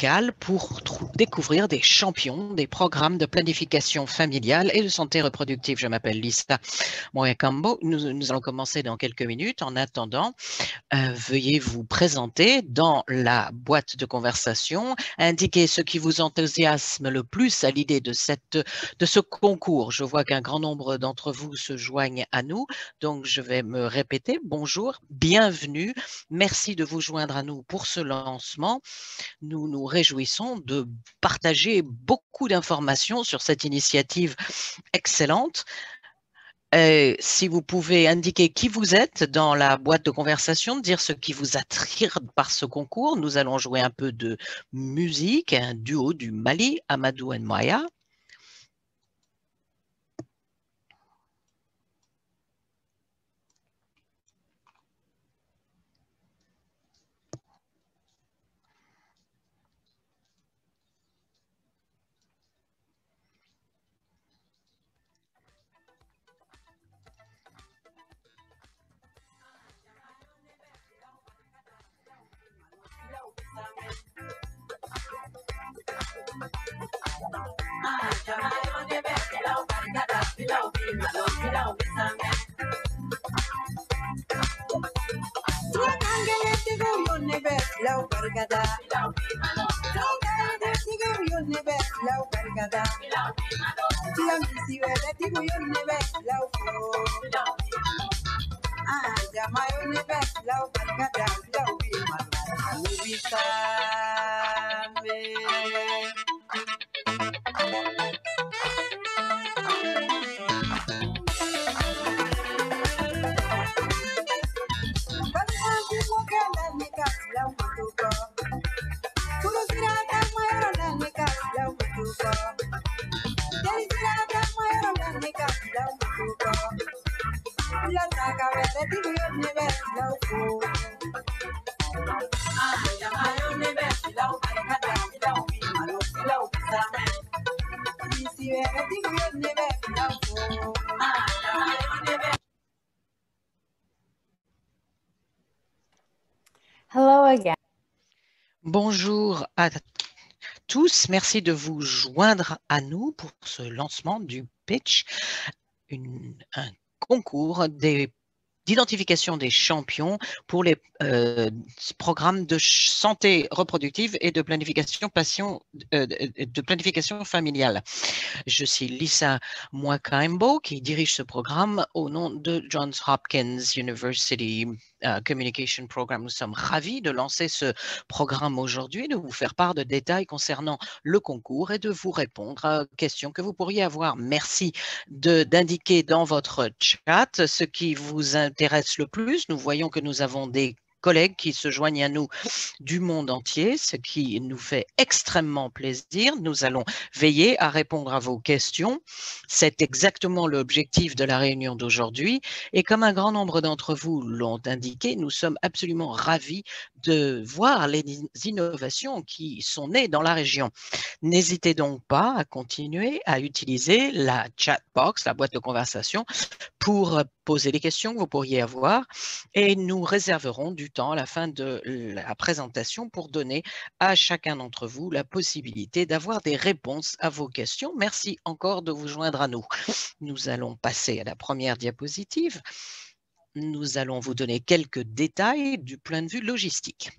médicale pour découvrir des champions des programmes de planification familiale et de santé reproductive. Je m'appelle Lisa Moyakambo. Nous allons commencer dans quelques minutes. En attendant, veuillez vous présenter dans la boîte de conversation, indiquer ce qui vous enthousiasme le plus à l'idée de ce concours. Je vois qu'un grand nombre d'entre vous se joignent à nous, donc je vais me répéter. Bonjour, bienvenue, merci de vous joindre à nous pour ce lancement. Nous nous réjouissons de partager beaucoup d'informations sur cette initiative excellente. Si vous pouvez indiquer qui vous êtes dans la boîte de conversation, dire ce qui vous attire par ce concours. Nous allons jouer un peu de musique, un duo du Mali, Amadou et Maya. Hello again. Bonjour à tous, merci de vous joindre à nous pour ce lancement du pitch, un concours d'identification des champions pour les programmes de santé reproductive et de planification familiale. Je suis Lisa Moyakambo qui dirige ce programme au nom de Johns Hopkins University Communication Program. Nous sommes ravis de lancer ce programme aujourd'hui, de vous faire part de détails concernant le concours et de vous répondre à questions que vous pourriez avoir. Merci d'indiquer dans votre chat ce qui vous intéresse le plus. Nous voyons que nous avons des collègues qui se joignent à nous du monde entier, ce qui nous fait extrêmement plaisir. Nous allons veiller à répondre à vos questions. C'est exactement l'objectif de la réunion d'aujourd'hui. Et comme un grand nombre d'entre vous l'ont indiqué, nous sommes absolument ravis de voir les innovations qui sont nées dans la région. N'hésitez donc pas à continuer à utiliser la chat box, la boîte de conversation, pour poser les questions que vous pourriez avoir et nous réserverons du temps à la fin de la présentation pour donner à chacun d'entre vous la possibilité d'avoir des réponses à vos questions. Merci encore de vous joindre à nous. Nous allons passer à la première diapositive. Nous allons vous donner quelques détails du point de vue logistique.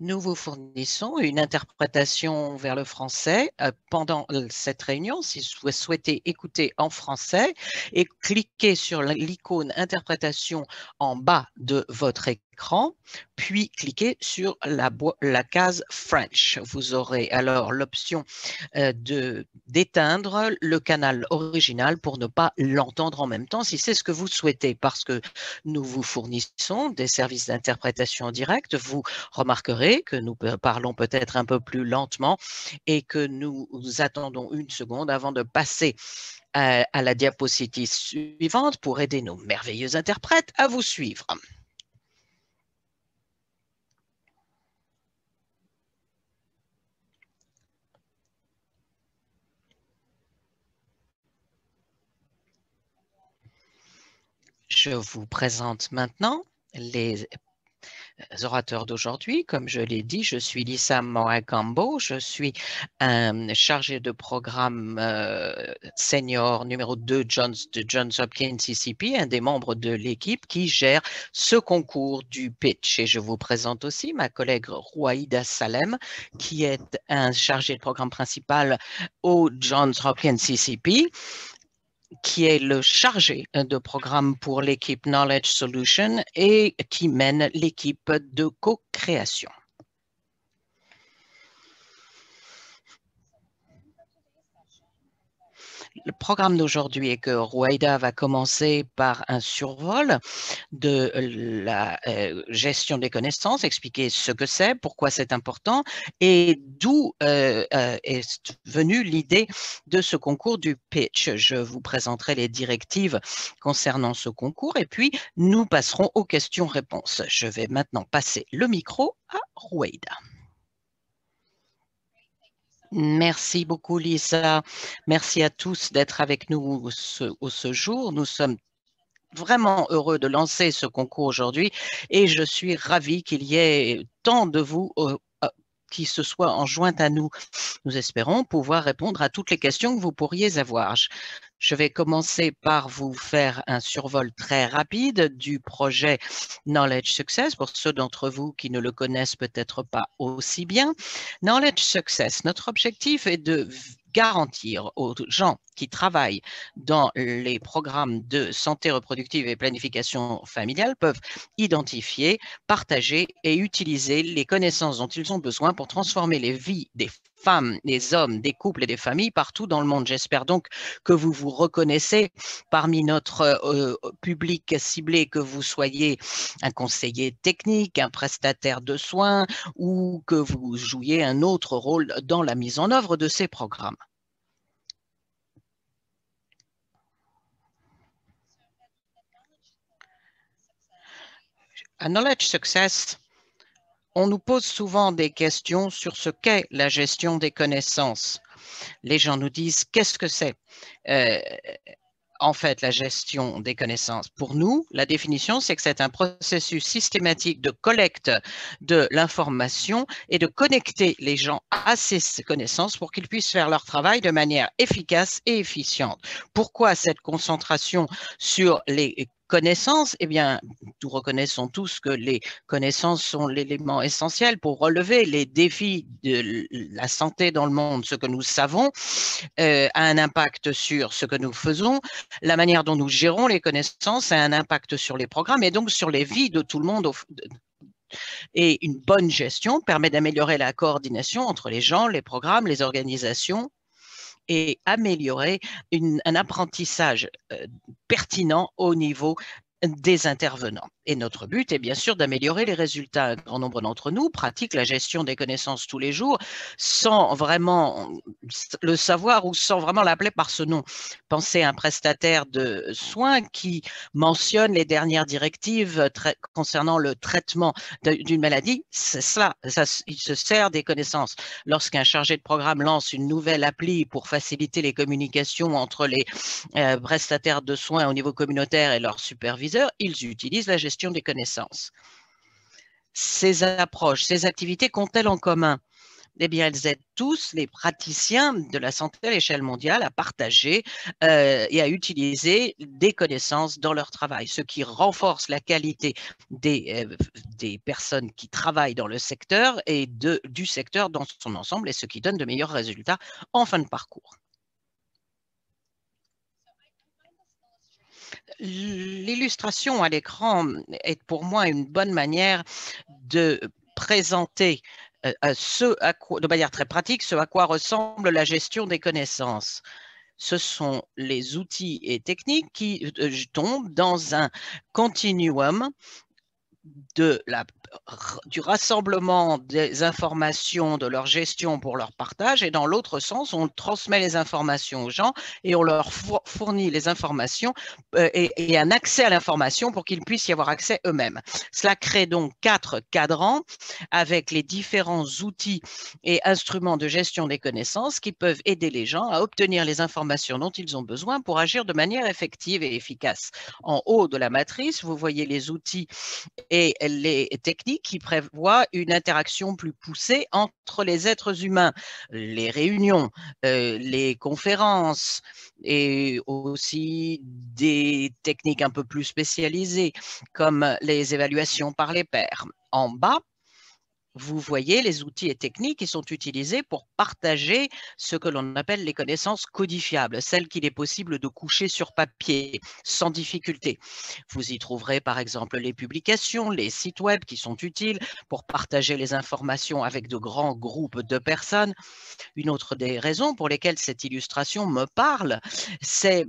Nous vous fournissons une interprétation vers le français pendant cette réunion. Si vous souhaitez écouter en français, et cliquez sur l'icône interprétation en bas de votre écran, puis cliquez sur la case French. Vous aurez alors l'option d'éteindre le canal original pour ne pas l'entendre en même temps, si c'est ce que vous souhaitez, parce que nous vous fournissons des services d'interprétation en direct. Vous remarquerez que nous parlons peut-être un peu plus lentement et que nous attendons une seconde avant de passer à la diapositive suivante pour aider nos merveilleux interprètes à vous suivre. Je vous présente maintenant les orateurs d'aujourd'hui. Comme je l'ai dit, je suis Lisa Moakambo, je suis chargée de programme senior numéro 2 de Johns Hopkins CCP, un des membres de l'équipe qui gère ce concours du pitch. Et je vous présente aussi ma collègue Rouaïda Salem, qui est un chargé de programme principal au Johns Hopkins CCP, qui est le chargé de programme pour l'équipe Knowledge Solution et qui mène l'équipe de co-création. Le programme d'aujourd'hui est que Rouaïda va commencer par un survol de la gestion des connaissances, expliquer ce que c'est, pourquoi c'est important et d'où est venue l'idée de ce concours du pitch. Je vous présenterai les directives concernant ce concours et puis nous passerons aux questions-réponses. Je vais maintenant passer le micro à Rouaïda. Merci beaucoup, Lisa. Merci à tous d'être avec nous ce jour. Nous sommes vraiment heureux de lancer ce concours aujourd'hui et je suis ravie qu'il y ait tant de vous qui se soient enjoints à nous. Nous espérons pouvoir répondre à toutes les questions que vous pourriez avoir. Je vais commencer par vous faire un survol très rapide du projet Knowledge Success pour ceux d'entre vous qui ne le connaissent peut-être pas aussi bien. Knowledge Success, notre objectif est de garantir aux gens qui travaillent dans les programmes de santé reproductive et planification familiale peuvent identifier, partager et utiliser les connaissances dont ils ont besoin pour transformer les vies des femmes, des hommes, des couples et des familles partout dans le monde. J'espère donc que vous vous reconnaissez parmi notre public ciblé, que vous soyez un conseiller technique, un prestataire de soins ou que vous jouiez un autre rôle dans la mise en œuvre de ces programmes. À Knowledge Success, on nous pose souvent des questions sur ce qu'est la gestion des connaissances. Les gens nous disent qu'est-ce que c'est en fait la gestion des connaissances. Pour nous, la définition, c'est que c'est un processus systématique de collecte de l'information et de connecter les gens à ces connaissances pour qu'ils puissent faire leur travail de manière efficace et efficiente. Pourquoi cette concentration sur les connaissances? Eh bien, nous reconnaissons tous que les connaissances sont l'élément essentiel pour relever les défis de la santé dans le monde. Ce que nous savons a un impact sur ce que nous faisons. La manière dont nous gérons les connaissances a un impact sur les programmes et donc sur les vies de tout le monde. Et une bonne gestion permet d'améliorer la coordination entre les gens, les programmes, les organisations et améliorer un apprentissage pertinent au niveau des intervenants. Et notre but est bien sûr d'améliorer les résultats. Un grand nombre d'entre nous pratiquent la gestion des connaissances tous les jours sans vraiment le savoir ou sans vraiment l'appeler par ce nom. Pensez à un prestataire de soins qui mentionne les dernières directives concernant le traitement d'une maladie. C'est cela, il se sert des connaissances. Lorsqu'un chargé de programme lance une nouvelle appli pour faciliter les communications entre les prestataires de soins au niveau communautaire et leurs superviseurs, ils utilisent la gestion des connaissances. Ces approches, ces activités qu'ont-elles en commun? Eh bien, elles aident tous les praticiens de la santé à l'échelle mondiale à partager et à utiliser des connaissances dans leur travail, ce qui renforce la qualité des personnes qui travaillent dans le secteur et du secteur dans son ensemble et ce qui donne de meilleurs résultats en fin de parcours. L'illustration à l'écran est pour moi une bonne manière de présenter de manière très pratique ce à quoi ressemble la gestion des connaissances. Ce sont les outils et techniques qui tombent dans un continuum du rassemblement des informations, de leur gestion pour leur partage, et dans l'autre sens, on transmet les informations aux gens et on leur fournit les informations et un accès à l'information pour qu'ils puissent y avoir accès eux-mêmes. Cela crée donc 4 cadrans avec les différents outils et instruments de gestion des connaissances qui peuvent aider les gens à obtenir les informations dont ils ont besoin pour agir de manière effective et efficace. En haut de la matrice, vous voyez les outils et les techniques qui prévoient une interaction plus poussée entre les êtres humains, les réunions, les conférences et aussi des techniques un peu plus spécialisées comme les évaluations par les pairs. En bas, vous voyez les outils et techniques qui sont utilisés pour partager ce que l'on appelle les connaissances codifiables, celles qu'il est possible de coucher sur papier sans difficulté. Vous y trouverez par exemple les publications, les sites web qui sont utiles pour partager les informations avec de grands groupes de personnes. Une autre des raisons pour lesquelles cette illustration me parle, c'est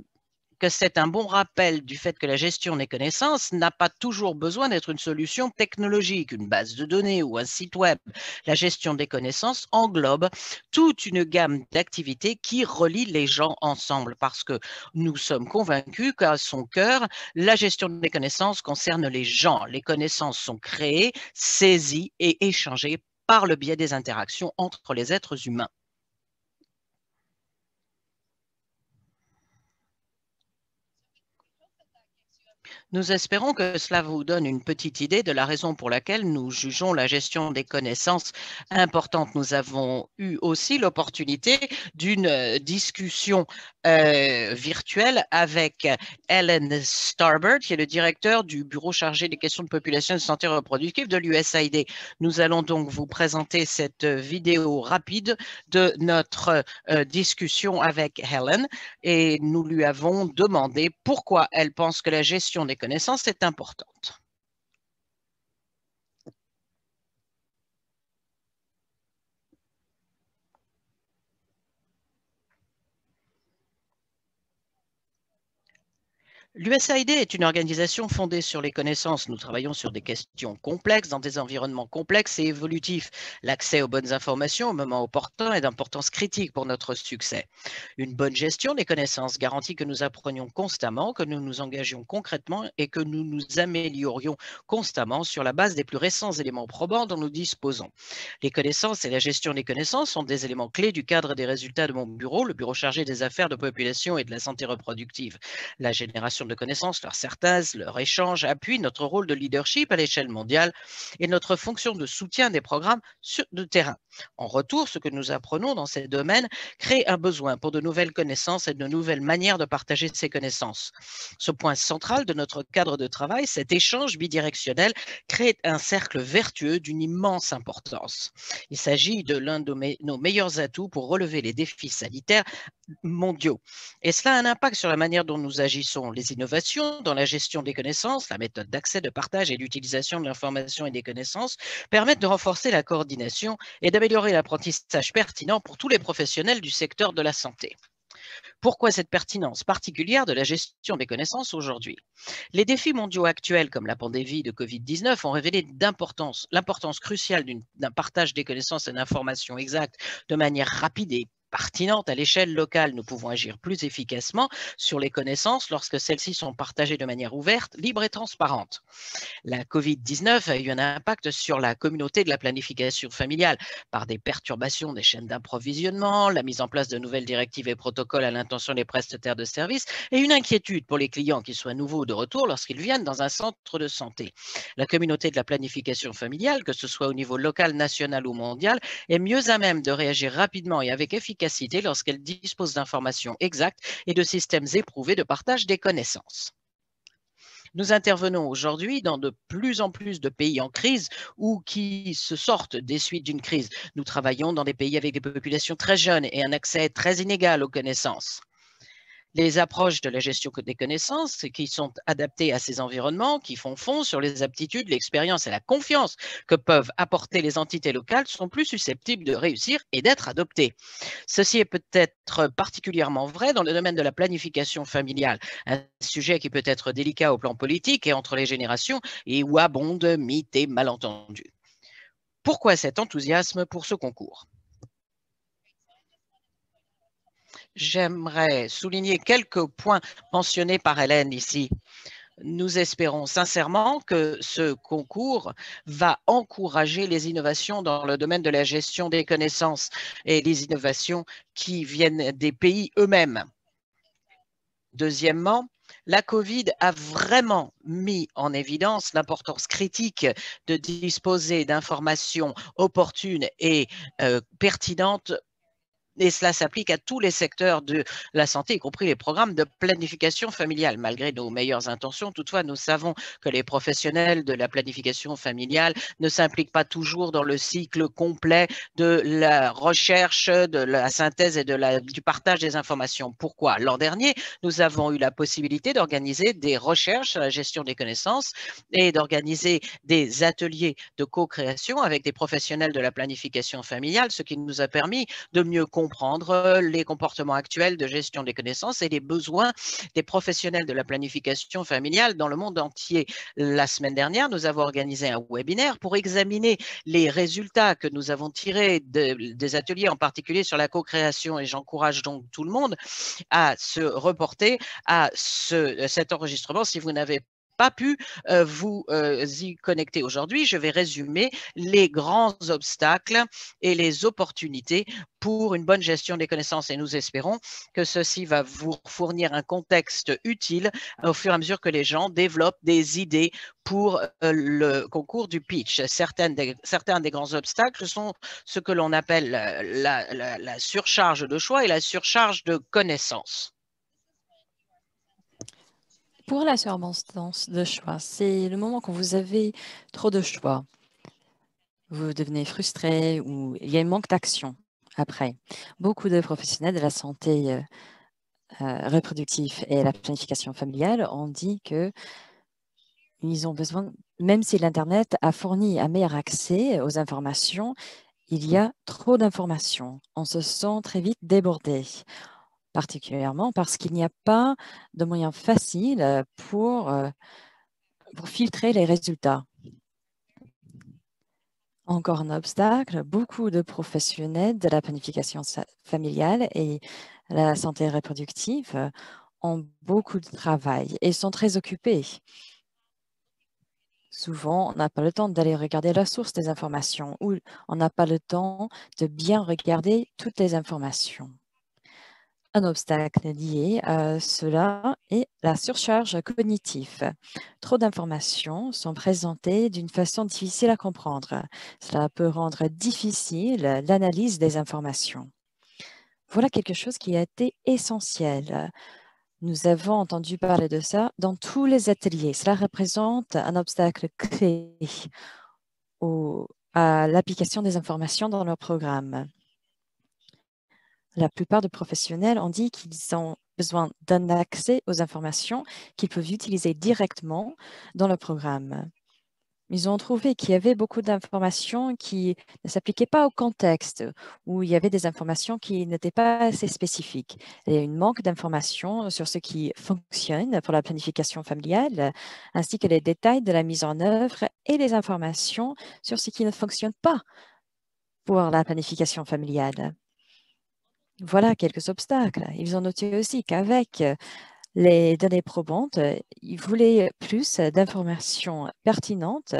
que c'est un bon rappel du fait que la gestion des connaissances n'a pas toujours besoin d'être une solution technologique, une base de données ou un site web. La gestion des connaissances englobe toute une gamme d'activités qui relient les gens ensemble parce que nous sommes convaincus qu'à son cœur, la gestion des connaissances concerne les gens. Les connaissances sont créées, saisies et échangées par le biais des interactions entre les êtres humains. Nous espérons que cela vous donne une petite idée de la raison pour laquelle nous jugeons la gestion des connaissances importante. Nous avons eu aussi l'opportunité d'une discussion virtuelle avec Ellen Starbird, qui est le directeur du bureau chargé des questions de population et de santé reproductive de l'USAID. Nous allons donc vous présenter cette vidéo rapide de notre discussion avec Helen et nous lui avons demandé pourquoi elle pense que la gestion des connaissances est importante. L'USAID est une organisation fondée sur les connaissances. Nous travaillons sur des questions complexes, dans des environnements complexes et évolutifs. L'accès aux bonnes informations au moment opportun est d'importance critique pour notre succès. Une bonne gestion des connaissances garantit que nous apprenions constamment, que nous nous engagions concrètement et que nous nous améliorions constamment sur la base des plus récents éléments probants dont nous disposons. Les connaissances et la gestion des connaissances sont des éléments clés du cadre des résultats de mon bureau, le bureau chargé des affaires de population et de la santé reproductive. La génération de connaissances, leur synthèse, leur échange appuient notre rôle de leadership à l'échelle mondiale et notre fonction de soutien des programmes de terrain. En retour, ce que nous apprenons dans ces domaines crée un besoin pour de nouvelles connaissances et de nouvelles manières de partager ces connaissances. Ce point central de notre cadre de travail, cet échange bidirectionnel, crée un cercle vertueux d'une immense importance. Il s'agit de l'un de nos meilleurs atouts pour relever les défis sanitaires mondiaux. Et cela a un impact sur la manière dont nous agissons. Les innovations dans la gestion des connaissances, la méthode d'accès, de partage et d'utilisation de l'information et des connaissances permettent de renforcer la coordination et d'améliorer l'apprentissage pertinent pour tous les professionnels du secteur de la santé. Pourquoi cette pertinence particulière de la gestion des connaissances aujourd'hui? Les défis mondiaux actuels, comme la pandémie de Covid-19, ont révélé l'importance cruciale d'un partage des connaissances et d'informations exactes de manière rapide et pertinente à l'échelle locale. Nous pouvons agir plus efficacement sur les connaissances lorsque celles-ci sont partagées de manière ouverte, libre et transparente. La Covid-19 a eu un impact sur la communauté de la planification familiale par des perturbations des chaînes d'approvisionnement, la mise en place de nouvelles directives et protocoles à l'intention des prestataires de services et une inquiétude pour les clients, qu'ils soient nouveaux ou de retour, lorsqu'ils viennent dans un centre de santé. La communauté de la planification familiale, que ce soit au niveau local, national ou mondial, est mieux à même de réagir rapidement et avec efficacité lorsqu'elle dispose d'informations exactes et de systèmes éprouvés de partage des connaissances. Nous intervenons aujourd'hui dans de plus en plus de pays en crise ou qui se sortent des suites d'une crise. Nous travaillons dans des pays avec des populations très jeunes et un accès très inégal aux connaissances. Les approches de la gestion des connaissances qui sont adaptées à ces environnements, qui font fond sur les aptitudes, l'expérience et la confiance que peuvent apporter les entités locales sont plus susceptibles de réussir et d'être adoptées. Ceci est peut-être particulièrement vrai dans le domaine de la planification familiale, un sujet qui peut être délicat au plan politique et entre les générations et où abondent mythes et malentendus. Pourquoi cet enthousiasme pour ce concours? J'aimerais souligner quelques points mentionnés par Hélène ici. Nous espérons sincèrement que ce concours va encourager les innovations dans le domaine de la gestion des connaissances et les innovations qui viennent des pays eux-mêmes. Deuxièmement, La COVID a vraiment mis en évidence l'importance critique de disposer d'informations opportunes et pertinentes. Et cela s'applique à tous les secteurs de la santé, y compris les programmes de planification familiale. Malgré nos meilleures intentions, toutefois, nous savons que les professionnels de la planification familiale ne s'impliquent pas toujours dans le cycle complet de la recherche, de la synthèse et du partage des informations. Pourquoi? L'an dernier, nous avons eu la possibilité d'organiser des recherches sur la gestion des connaissances et d'organiser des ateliers de co-création avec des professionnels de la planification familiale, ce qui nous a permis de mieux comprendre les comportements actuels de gestion des connaissances et les besoins des professionnels de la planification familiale dans le monde entier. La semaine dernière, nous avons organisé un webinaire pour examiner les résultats que nous avons tirés des ateliers, en particulier sur la co-création, et j'encourage donc tout le monde à se reporter à cet enregistrement si vous n'avez pas pu vous y connecter aujourd'hui. Je vais résumer les grands obstacles et les opportunités pour une bonne gestion des connaissances et nous espérons que ceci va vous fournir un contexte utile au fur et à mesure que les gens développent des idées pour le concours du pitch. Certains des grands obstacles sont ce que l'on appelle la surcharge de choix et la surcharge de connaissances. Pour la surabondance de choix, c'est le moment quand vous avez trop de choix. Vous devenez frustré ou il y a un manque d'action après. Beaucoup de professionnels de la santé reproductive et la planification familiale ont dit que ils ont besoin, même si l'Internet a fourni un meilleur accès aux informations, il y a trop d'informations. On se sent très vite débordé, particulièrement parce qu'il n'y a pas de moyen facile pour filtrer les résultats. Encore un obstacle, beaucoup de professionnels de la planification familiale et la santé reproductive ont beaucoup de travail et sont très occupés. Souvent, on n'a pas le temps d'aller regarder la source des informations ou on n'a pas le temps de bien regarder toutes les informations. Un obstacle lié à cela est la surcharge cognitive. Trop d'informations sont présentées d'une façon difficile à comprendre. Cela peut rendre difficile l'analyse des informations. Voilà quelque chose qui a été essentiel. Nous avons entendu parler de ça dans tous les ateliers. Cela représente un obstacle clé à l'application des informations dans leur programme. La plupart des professionnels ont dit qu'ils ont besoin d'un accès aux informations qu'ils peuvent utiliser directement dans le programme. Ils ont trouvé qu'il y avait beaucoup d'informations qui ne s'appliquaient pas au contexte, où il y avait des informations qui n'étaient pas assez spécifiques. Il y a un manque d'informations sur ce qui fonctionne pour la planification familiale, ainsi que les détails de la mise en œuvre et les informations sur ce qui ne fonctionne pas pour la planification familiale. Voilà quelques obstacles. Ils ont noté aussi qu'avec les données probantes, ils voulaient plus d'informations pertinentes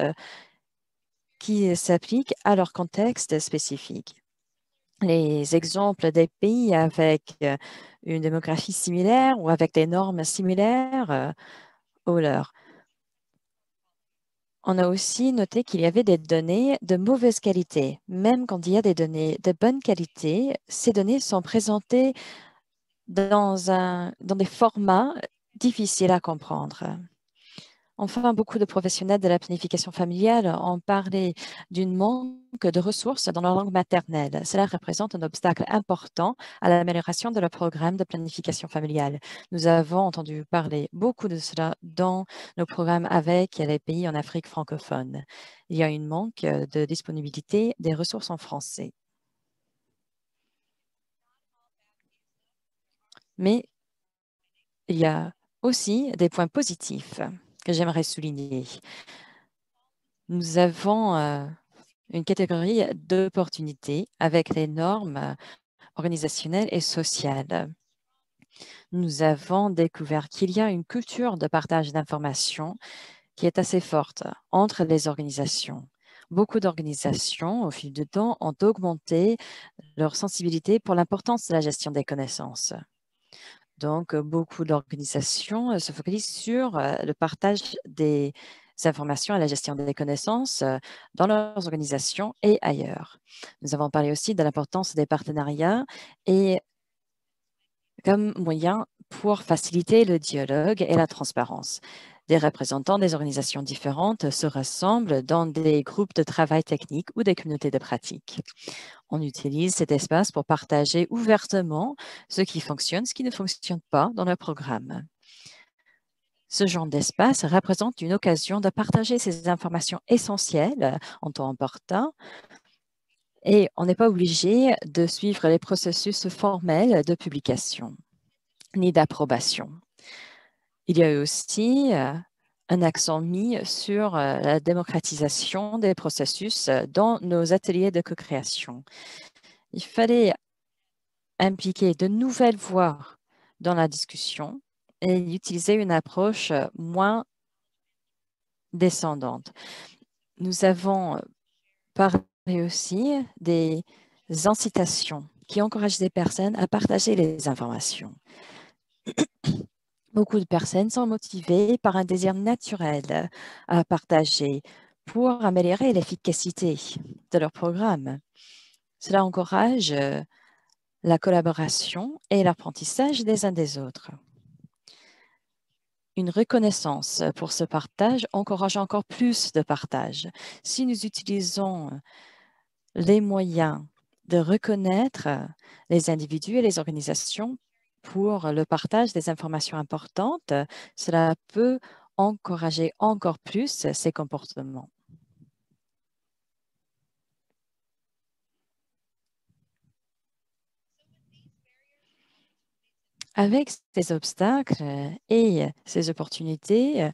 qui s'appliquent à leur contexte spécifique. Les exemples des pays avec une démographie similaire ou avec des normes similaires aux leurs. On a aussi noté qu'il y avait des données de mauvaise qualité. Même quand il y a des données de bonne qualité, ces données sont présentées dans des formats difficiles à comprendre. Enfin, beaucoup de professionnels de la planification familiale ont parlé d'une manque de ressources dans leur langue maternelle. Cela représente un obstacle important à l'amélioration de leur programme de planification familiale. Nous avons entendu parler beaucoup de cela dans nos programmes avec les pays en Afrique francophone. Il y a une manque de disponibilité des ressources en français. Mais il y a aussi des points positifs que j'aimerais souligner. Nous avons une catégorie d'opportunités avec les normes organisationnelles et sociales. Nous avons découvert qu'il y a une culture de partage d'informations qui est assez forte entre les organisations. Beaucoup d'organisations, au fil du temps, ont augmenté leur sensibilité pour l'importance de la gestion des connaissances. Donc, beaucoup d'organisations se focalisent sur le partage des informations et la gestion des connaissances dans leurs organisations et ailleurs. Nous avons parlé aussi de l'importance des partenariats et comme moyen pour faciliter le dialogue et la transparence. Des représentants des organisations différentes se rassemblent dans des groupes de travail technique ou des communautés de pratique. On utilise cet espace pour partager ouvertement ce qui fonctionne, ce qui ne fonctionne pas dans le programme. Ce genre d'espace représente une occasion de partager ces informations essentielles en temps opportun et on n'est pas obligé de suivre les processus formels de publication ni d'approbation. Il y a aussi un accent mis sur la démocratisation des processus dans nos ateliers de co-création. Il fallait impliquer de nouvelles voix dans la discussion et utiliser une approche moins descendante. Nous avons parlé aussi des incitations qui encouragent les personnes à partager les informations. Beaucoup de personnes sont motivées par un désir naturel à partager pour améliorer l'efficacité de leur programme. Cela encourage la collaboration et l'apprentissage des uns des autres. Une reconnaissance pour ce partage encourage encore plus de partage. Si nous utilisons les moyens de reconnaître les individus et les organisations pour le partage des informations importantes, cela peut encourager encore plus ces comportements. Avec ces obstacles et ces opportunités,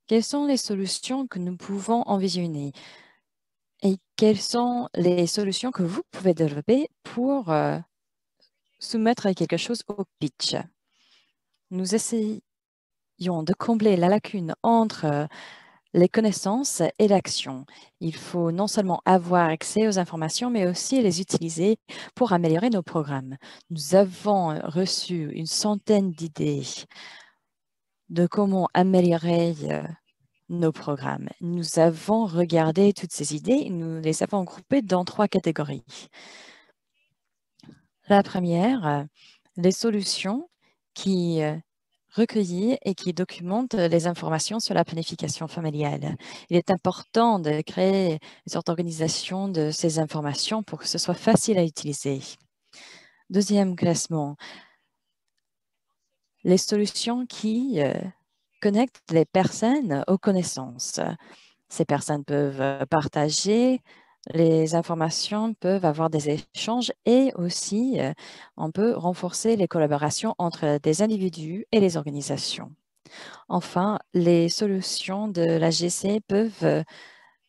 quelles sont les solutions que nous pouvons envisionner? Et quelles sont les solutions que vous pouvez développer pour soumettre quelque chose au pitch? Nous essayons de combler la lacune entre les connaissances et l'action. Il faut non seulement avoir accès aux informations, mais aussi les utiliser pour améliorer nos programmes. Nous avons reçu une centaine d'idées de comment améliorer nos programmes. Nous avons regardé toutes ces idées et nous les avons groupées dans 3 catégories. La première, les solutions qui recueillir et qui documente les informations sur la planification familiale. Il est important de créer une sorte d'organisation de ces informations pour que ce soit facile à utiliser. Deuxième classement, les solutions qui connectent les personnes aux connaissances. Ces personnes peuvent partager les informations, peuvent avoir des échanges et aussi on peut renforcer les collaborations entre des individus et les organisations. Enfin, les solutions de la GC peuvent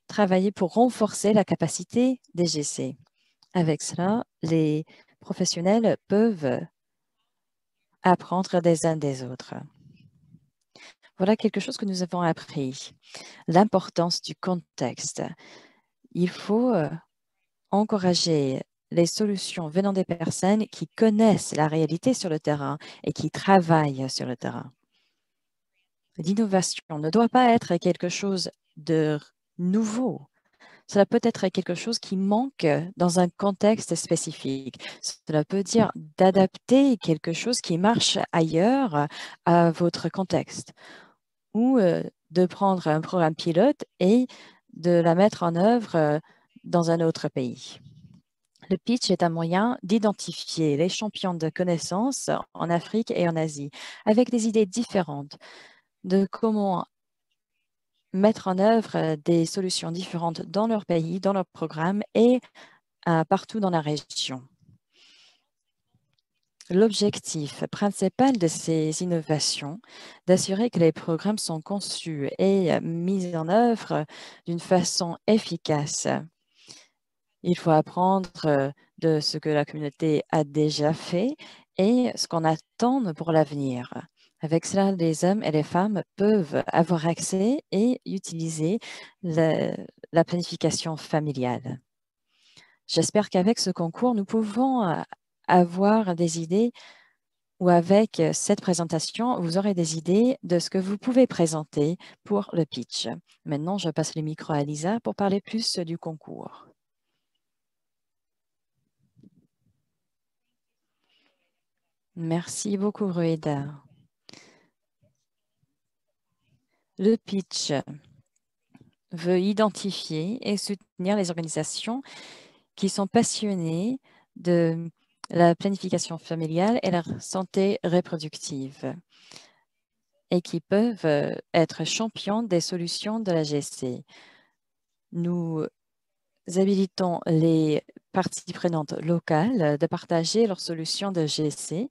travailler pour renforcer la capacité des GC. Avec cela, les professionnels peuvent apprendre des uns des autres. Voilà quelque chose que nous avons appris. L'importance du contexte. Il faut encourager les solutions venant des personnes qui connaissent la réalité sur le terrain et qui travaillent sur le terrain. L'innovation ne doit pas être quelque chose de nouveau. Cela peut être quelque chose qui manque dans un contexte spécifique. Cela peut dire d'adapter quelque chose qui marche ailleurs à votre contexte ou de prendre un programme pilote et de la mettre en œuvre dans un autre pays. Le pitch est un moyen d'identifier les champions de connaissances en Afrique et en Asie avec des idées différentes de comment mettre en œuvre des solutions différentes dans leur pays, dans leur programme et partout dans la région. L'objectif principal de ces innovations, d'assurer que les programmes sont conçus et mis en œuvre d'une façon efficace. Il faut apprendre de ce que la communauté a déjà fait et ce qu'on attend pour l'avenir. Avec cela, les hommes et les femmes peuvent avoir accès et utiliser la planification familiale. J'espère qu'avec ce concours, nous pouvons avoir des idées ou avec cette présentation, vous aurez des idées de ce que vous pouvez présenter pour le pitch. Maintenant, je passe le micro à Lisa pour parler plus du concours. Merci beaucoup, Rueda. Le pitch veut identifier et soutenir les organisations qui sont passionnées de la planification familiale et la santé reproductive et qui peuvent être champions des solutions de la GC. Nous habilitons les parties prenantes locales de partager leurs solutions de GC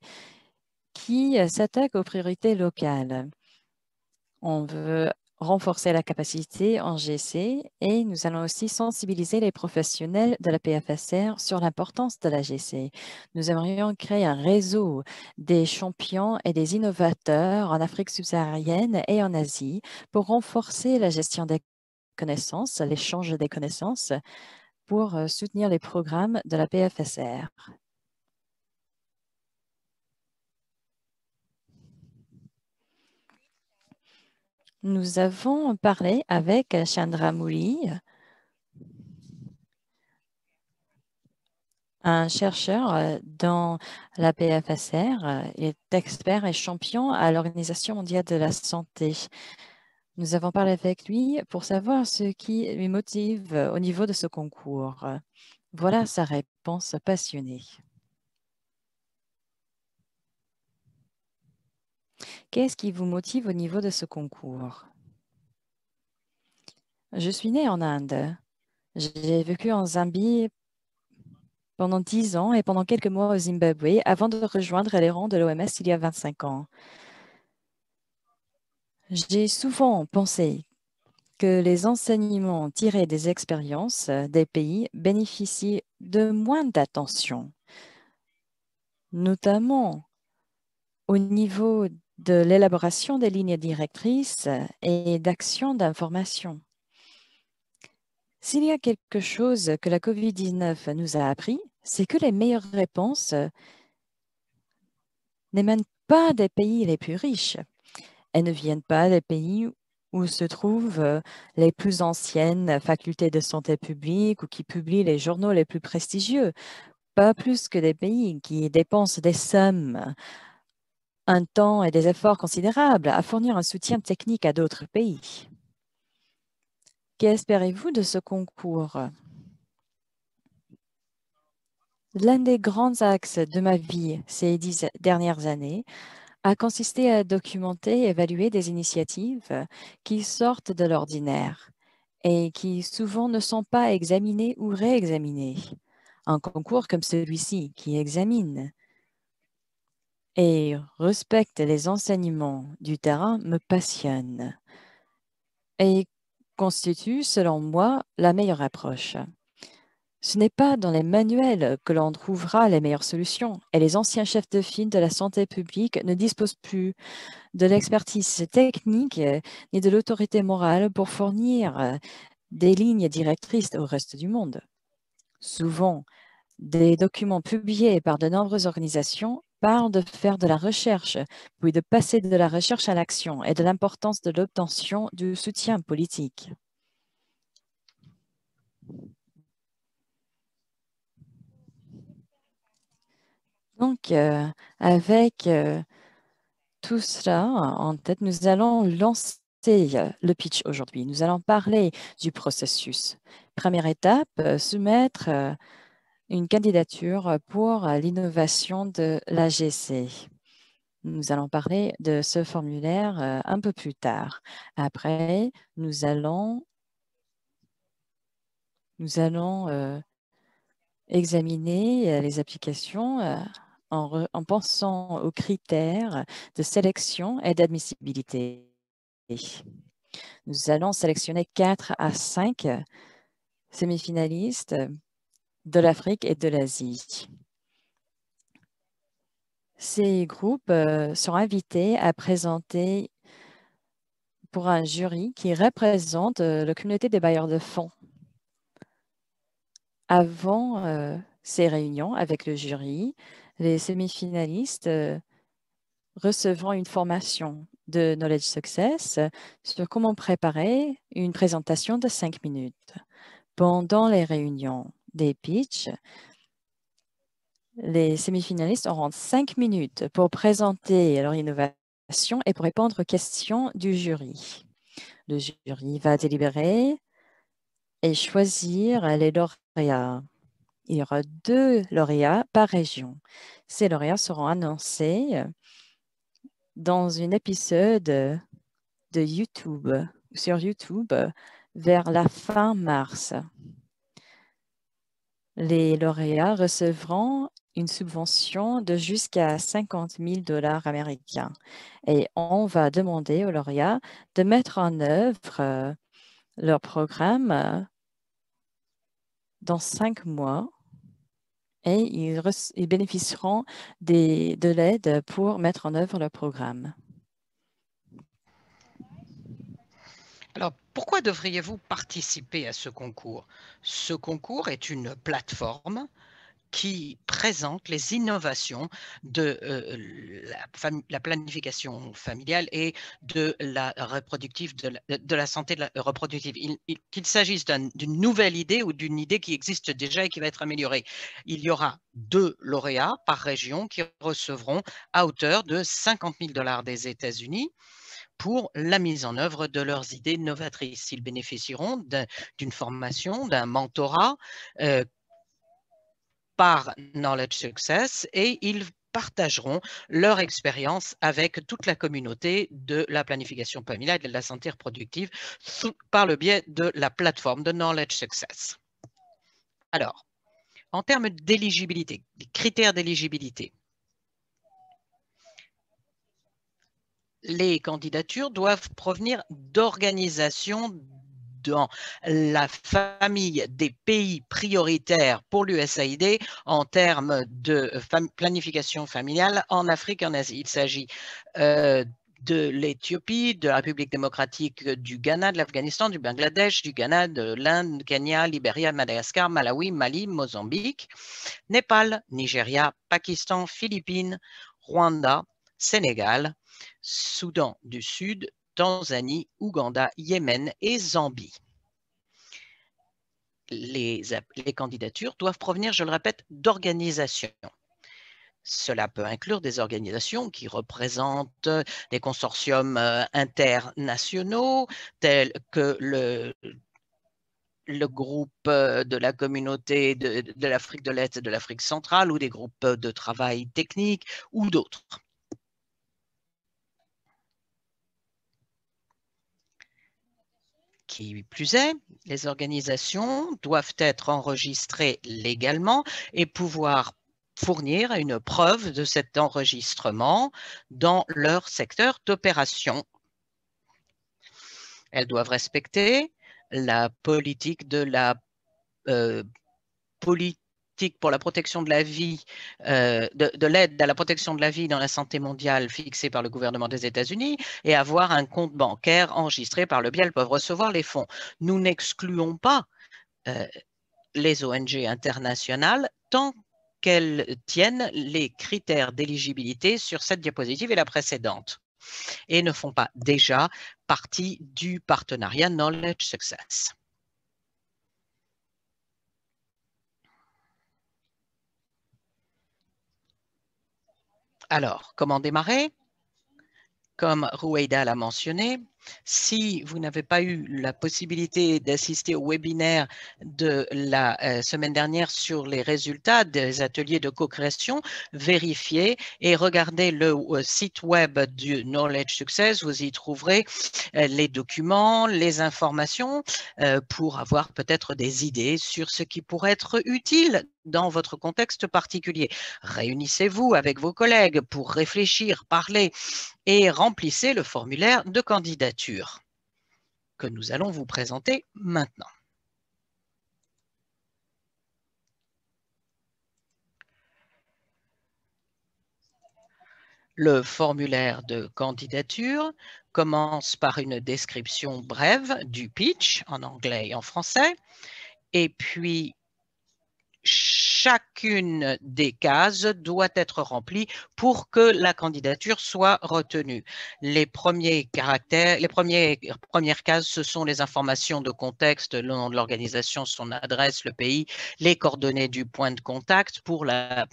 qui s'attaquent aux priorités locales. On veut renforcer la capacité en GC et nous allons aussi sensibiliser les professionnels de la PFSR sur l'importance de la GC. Nous aimerions créer un réseau des champions et des innovateurs en Afrique subsaharienne et en Asie pour renforcer la gestion des connaissances, l'échange des connaissances pour soutenir les programmes de la PFSR. Nous avons parlé avec Chandra Mouli, un chercheur dans la PFSR. Il est expert et champion à l'Organisation mondiale de la santé. Nous avons parlé avec lui pour savoir ce qui lui motive au niveau de ce concours. Voilà sa réponse passionnée. Qu'est-ce qui vous motive au niveau de ce concours? Je suis née en Inde. J'ai vécu en Zambie pendant 10 ans et pendant quelques mois au Zimbabwe avant de rejoindre les rangs de l'OMS il y a 25 ans. J'ai souvent pensé que les enseignements tirés des expériences des pays bénéficient de moins d'attention, notamment au niveau de l'élaboration des lignes directrices et d'action d'information. S'il y a quelque chose que la COVID-19 nous a appris, c'est que les meilleures réponses n'émanent pas des pays les plus riches. Elles ne viennent pas des pays où se trouvent les plus anciennes facultés de santé publique ou qui publient les journaux les plus prestigieux, pas plus que des pays qui dépensent des sommes, un temps et des efforts considérables à fournir un soutien technique à d'autres pays. Qu'espérez-vous de ce concours? L'un des grands axes de ma vie ces 10 dernières années a consisté à documenter et évaluer des initiatives qui sortent de l'ordinaire et qui souvent ne sont pas examinées ou réexaminées. Un concours comme celui-ci qui examine et respecte les enseignements du terrain me passionne et constitue, selon moi, la meilleure approche. Ce n'est pas dans les manuels que l'on trouvera les meilleures solutions et les anciens chefs de file de la santé publique ne disposent plus de l'expertise technique ni de l'autorité morale pour fournir des lignes directrices au reste du monde. Souvent, des documents publiés par de nombreuses organisations parlent de faire de la recherche, puis de passer de la recherche à l'action et de l'importance de l'obtention du soutien politique. Donc, avec tout cela en tête, nous allons lancer le pitch aujourd'hui. Nous allons parler du processus. Première étape, soumettre une candidature pour l'innovation de l'AGC. Nous allons parler de ce formulaire un peu plus tard. Après, nous allons examiner les applications en pensant aux critères de sélection et d'admissibilité. Nous allons sélectionner 4 à 5 sémifinalistes de l'Afrique et de l'Asie. Ces groupes sont invités à présenter pour un jury qui représente la communauté des bailleurs de fonds. Avant ces réunions avec le jury, les sémifinalistes recevront une formation de Knowledge Success sur comment préparer une présentation de 5 minutes. Pendant les réunions des pitchs, les semi-finalistes auront 5 minutes pour présenter leur innovation et pour répondre aux questions du jury. Le jury va délibérer et choisir les lauréats. Il y aura 2 lauréats par région. Ces lauréats seront annoncés dans un épisode de YouTube, sur YouTube, vers la fin mars. Les lauréats recevront une subvention de jusqu'à 50 000 $ américains. Et on va demander aux lauréats de mettre en œuvre leur programme dans 5 mois et ils bénéficieront de l'aide pour mettre en œuvre leur programme. Alors, pourquoi devriez-vous participer à ce concours? Ce concours est une plateforme qui présente les innovations de la planification familiale et de la reproductive, de la santé reproductive. Qu'il s'agisse d'une nouvelle idée ou d'une idée qui existe déjà et qui va être améliorée. Il y aura 2 lauréats par région qui recevront à hauteur de 50 000 $ des États-Unis pour la mise en œuvre de leurs idées novatrices. Ils bénéficieront d'une formation, d'un mentorat par Knowledge Success et ils partageront leur expérience avec toute la communauté de la planification familiale et de la santé reproductive par le biais de la plateforme de Knowledge Success. Alors, en termes d'éligibilité, des critères d'éligibilité, les candidatures doivent provenir d'organisations dans la famille des pays prioritaires pour l'USAID en termes de planification familiale en Afrique et en Asie. Il s'agit de l'Éthiopie, de la République démocratique du Ghana, de l'Afghanistan, du Bangladesh, du Ghana, de l'Inde, Kenya, Libéria, Madagascar, Malawi, Mali, Mozambique, Népal, Nigeria, Pakistan, Philippines, Rwanda, Sénégal, Soudan du Sud, Tanzanie, Ouganda, Yémen et Zambie. Les candidatures doivent provenir, je le répète, d'organisations. Cela peut inclure des organisations qui représentent des consortiums internationaux tels que le groupe de la communauté de l'Afrique de l'Est et de l'Afrique centrale ou des groupes de travail technique ou d'autres. Qui plus est, les organisations doivent être enregistrées légalement et pouvoir fournir une preuve de cet enregistrement dans leur secteur d'opération. Elles doivent respecter la politique de la politique pour la protection de la vie, de l'aide à la protection de la vie dans la santé mondiale fixée par le gouvernement des États-Unis et avoir un compte bancaire enregistré par le biais, elles peuvent recevoir les fonds. Nous n'excluons pas les ONG internationales tant qu'elles tiennent les critères d'éligibilité sur cette diapositive et la précédente et ne font pas déjà partie du partenariat Knowledge Success. Alors, comment démarrer? Comme Roueida l'a mentionné, si vous n'avez pas eu la possibilité d'assister au webinaire de la semaine dernière sur les résultats des ateliers de co-création, vérifiez et regardez le site web du Knowledge Success. Vous y trouverez les documents, les informations pour avoir peut-être des idées sur ce qui pourrait être utile dans votre contexte particulier. Réunissez-vous avec vos collègues pour réfléchir, parler et remplissez le formulaire de candidature que nous allons vous présenter maintenant. Le formulaire de candidature commence par une description brève du pitch en anglais et en français, et puis chacune des cases doit être remplie pour que la candidature soit retenue. Les premières cases, ce sont les informations de contexte, le nom de l'organisation, son adresse, le pays, les coordonnées du point de contact pour la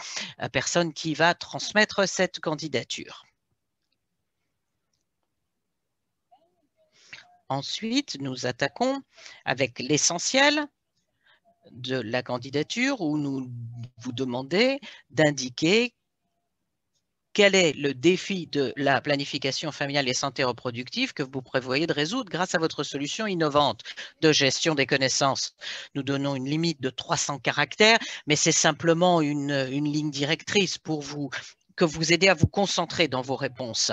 personne qui va transmettre cette candidature. Ensuite, nous attaquons avec l'essentiel de la candidature où nous vous demandez d'indiquer quel est le défi de la planification familiale et santé reproductive que vous prévoyez de résoudre grâce à votre solution innovante de gestion des connaissances. Nous donnons une limite de 300 caractères, mais c'est simplement une ligne directrice pour vous aider à vous concentrer dans vos réponses.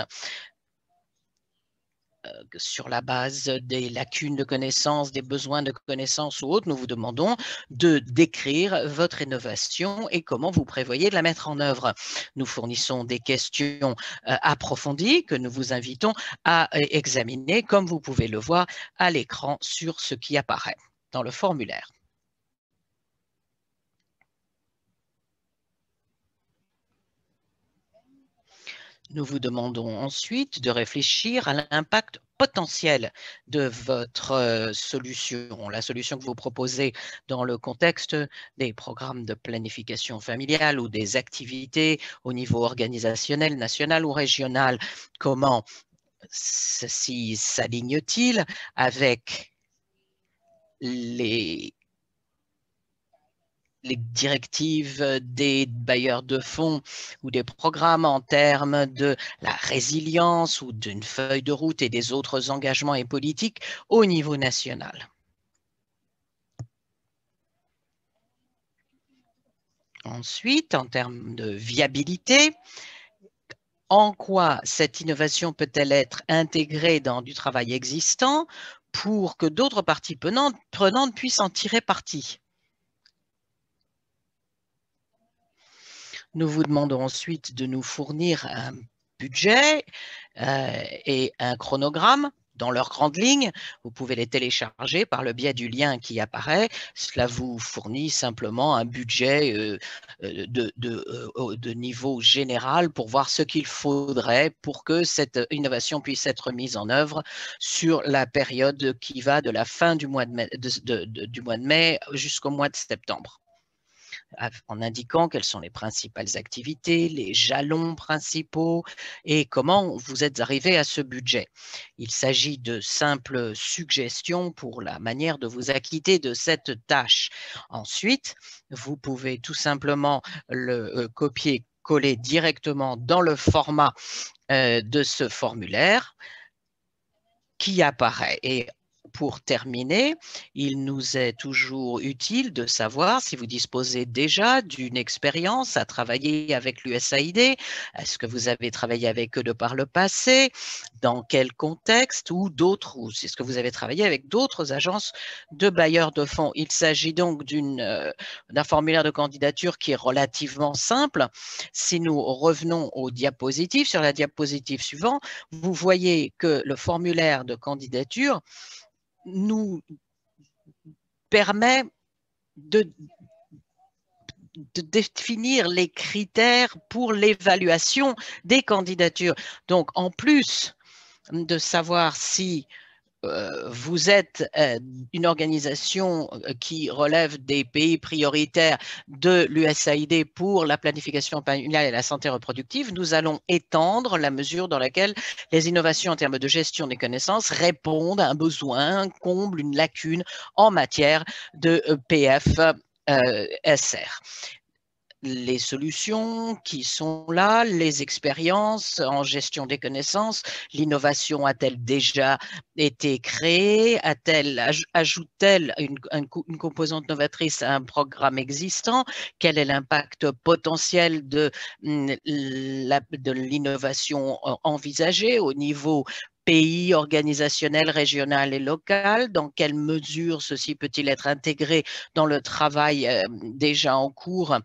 Sur la base des lacunes de connaissances, des besoins de connaissances ou autres, nous vous demandons de décrire votre innovation et comment vous prévoyez de la mettre en œuvre. Nous fournissons des questions approfondies que nous vous invitons à examiner, comme vous pouvez le voir à l'écran sur ce qui apparaît dans le formulaire. Nous vous demandons ensuite de réfléchir à l'impact potentiel de votre solution, la solution que vous proposez dans le contexte des programmes de planification familiale ou des activités au niveau organisationnel, national ou régional. Comment ceci s'aligne-t-il avec les directives des bailleurs de fonds ou des programmes en termes de la résilience ou d'une feuille de route et des autres engagements et politiques au niveau national. Ensuite, en termes de viabilité, en quoi cette innovation peut-elle être intégrée dans du travail existant pour que d'autres parties prenantes puissent en tirer parti? Nous vous demandons ensuite de nous fournir un budget et un chronogramme dans leurs grandes lignes. Vous pouvez les télécharger par le biais du lien qui apparaît. Cela vous fournit simplement un budget de niveau général pour voir ce qu'il faudrait pour que cette innovation puisse être mise en œuvre sur la période qui va de la fin du mois de mai jusqu'au mois de septembre, en indiquant quelles sont les principales activités, les jalons principaux et comment vous êtes arrivé à ce budget. Il s'agit de simples suggestions pour la manière de vous acquitter de cette tâche. Ensuite, vous pouvez tout simplement le copier-coller directement dans le format de ce formulaire qui apparaît. Et pour terminer, il nous est toujours utile de savoir si vous disposez déjà d'une expérience à travailler avec l'USAID. Est-ce que vous avez travaillé avec eux de par le passé? Dans quel contexte? Ou d'autres, ou est-ce que vous avez travaillé avec d'autres agences de bailleurs de fonds? Il s'agit donc d'un formulaire de candidature qui est relativement simple. Si nous revenons aux diapositives, sur la diapositive suivante, vous voyez que le formulaire de candidature nous permet de définir les critères pour l'évaluation des candidatures. Donc, en plus de savoir si vous êtes une organisation qui relève des pays prioritaires de l'USAID pour la planification familiale et la santé reproductive, nous allons étendre la mesure dans laquelle les innovations en termes de gestion des connaissances répondent à un besoin, comblent une lacune en matière de PFSR. Les solutions qui sont là, les expériences en gestion des connaissances, l'innovation a-t-elle déjà été créée? Ajoute-t-elle une composante novatrice à un programme existant? Quel est l'impact potentiel de l'innovation envisagée au niveau pays, organisationnel, régional et local? Dans quelle mesure ceci peut-il être intégré dans le travail déjà en cours?